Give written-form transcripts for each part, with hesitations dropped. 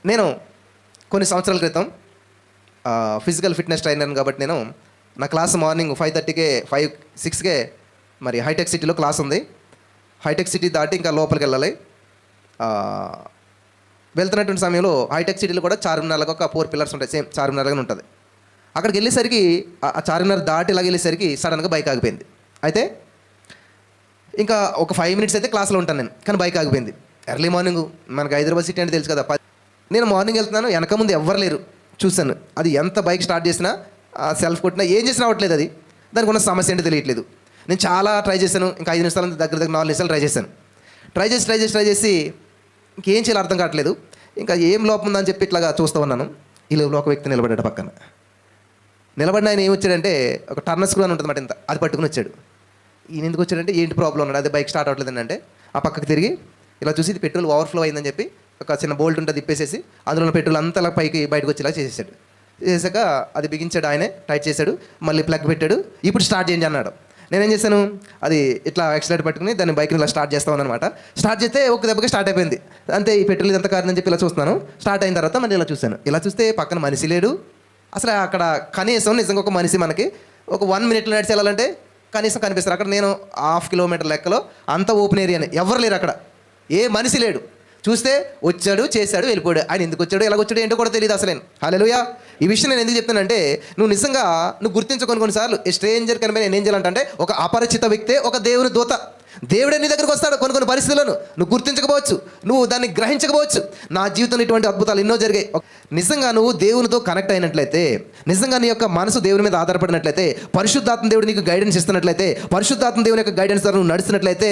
నేను కొన్ని సంవత్సరాల క్రితం ఫిజికల్ ఫిట్నెస్ ట్రైనర్ కాబట్టి నేను నా క్లాస్ మార్నింగ్ 5:30కే 6కే మరి హైటెక్ సిటీలో క్లాస్ ఉంది. హైటెక్ సిటీ దాటి ఇంకా లోపలికి వెళ్ళాలి. వెళ్తున్నటువంటి సమయంలో హైటెక్ సిటీలో కూడా చార్మినార్లకు ఒక 4 పిల్లర్స్ ఉంటాయి, సేమ్ చార్మినార్గానే ఉంటుంది. అక్కడికి వెళ్ళేసరికి ఆ చార్మినార్ దాటి ఇలాగ వెళ్ళేసరికి సడన్గా బైక్ ఆగిపోయింది. అయితే ఇంకా ఒక 5 మినిట్స్ అయితే క్లాస్లో ఉంటాను నేను, కానీ బైక్ ఆగిపోయింది. ఎర్లీ మార్నింగ్ మనకి హైదరాబాద్ సిటీ అంటే తెలుసు కదా. నేను మార్నింగ్ వెళ్తున్నాను, వెనక ముందు ఎవ్వరు లేరు. చూశాను అది ఎంత బైక్ స్టార్ట్ చేసినా సెల్ఫ్ కొట్టినా ఏం చేసినా అవ్వట్లేదు. అది దానికి ఉన్న సమస్య ఏంటో తెలియట్లేదు. నేను చాలా ట్రై చేశాను. ఇంకా 5 నిమిషాల దగ్గర 4 నిమిషాలు ట్రై చేశాను. ట్రై చేసి ఇంకేం చేయాలో అర్థం కావట్లేదు. ఇంకా ఏం లోపం ఉందని చెప్పి ఇట్లాగా చూస్తూ ఉన్నాను. ఈ లోపల ఒక వ్యక్తి నిలబడ్డాడు పక్కన. నిలబడిన ఆయన ఏం వచ్చాడంటే ఒక టర్నర్ స్క్రూ అని ఉంటుంది మాట, ఇంత అది పట్టుకుని వచ్చాడు. ఈయన ఎందుకు వచ్చాడంటే ఏంటి ప్రాబ్లం ఉన్నాడు, అదే బైక్ స్టార్ట్ అవ్వట్లేదు అంటే ఆ పక్కకి తిరిగి ఇలా చూసి ఇది పెట్రోల్ ఓవర్ఫ్లో అయిందని చెప్పి ఒక చిన్న బోల్ట్ ఉంటుంది తిప్పేసేసి అందులో పెట్రోల్ అంతా అలా పైకి బయటకు వచ్చేలా చేసేసాడు. చేసాక అది బిగించాడు, ఆయనే టైట్ చేశాడు, మళ్ళీ ప్లగ్ పెట్టాడు. ఇప్పుడు స్టార్ట్ చేయండి అన్నాడు. నేనేం చేశాను, అది ఇట్లా యాక్సిలేటర్ పట్టుకుని దాన్ని బైక్ని ఇలా స్టార్ట్ చేస్తాను అనమాట. స్టార్ట్ చేస్తే ఒక దెబ్బకి స్టార్ట్ అయిపోయింది. అంతే, ఈ పెట్రోల్ ఇదంతా కారణం చెప్పి ఇలా చూస్తున్నాను. స్టార్ట్ అయిన తర్వాత మళ్ళీ ఇలా చూశాను. ఇలా చూస్తే పక్కన మనిషి లేడు. అసలు అక్కడ కనీసం నిజంగా ఒక మనిషి మనకి ఒక 1 మినిట్లో నడిచి వెళ్ళాలంటే కనీసం కనిపిస్తారు. అక్కడ నేను 1/2 కిలోమీటర్ లెక్కలో అంత ఓపెన్ ఏరియాని, ఎవరు లేరు అక్కడ, ఏ మనిషి లేడు. చూస్తే వచ్చాడు, చేశాడు, వెళ్ళిపోయాడు. ఆయన ఎందుకు వచ్చాడు, ఎలా వచ్చాడు ఏంటో కూడా తెలియదు అసలు. హల్లెలూయా. ఈ విషయం నేను ఎందుకు చెప్తానంటే నువ్వు నిజంగా గుర్తించుకొని కొన్నిసార్లు స్ట్రేంజర్ కనిపి నేను ఏం చేయాలంటే ఒక అపరిచిత వ్యక్తే ఒక దేవుని దూత. దేవుడే నీ దగ్గరకు వస్తాడు. కొన్ని పరిస్థితులను నువ్వు గుర్తించకపోవచ్చు, నువ్వు దాన్ని గ్రహించకపోవచ్చు. నా జీవితంలో ఇటువంటి అద్భుతాలు ఎన్నో జరిగాయి. నిజంగా నువ్వు దేవునితో కనెక్ట్ అయినట్లయితే, నిజంగా నీ యొక్క మనసు దేవుని మీద ఆధారపడినట్లయితే, పరిశుద్ధాత్మ దేవుడు నీకు గైడెన్స్ ఇస్తున్నట్లయితే, పరిశుద్ధాత్మ దేవుని యొక్క గైడెన్స్ ద్వారా నువ్వు నడుస్తున్నట్లయితే,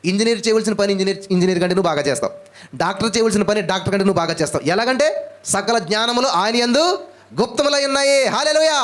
ఇంజనీర్ చేయవలసిన పని ఇంజనీర్ కంటే నువ్వు బాగా చేస్తావు. డాక్టర్ చేయవలసిన పని డాక్టర్ కంటే నువ్వు బాగా చేస్తావు. ఎలాగంటే సకల జ్ఞానములు ఆయన యందు గుప్తములై ఉన్నాయి. హల్లెలూయా.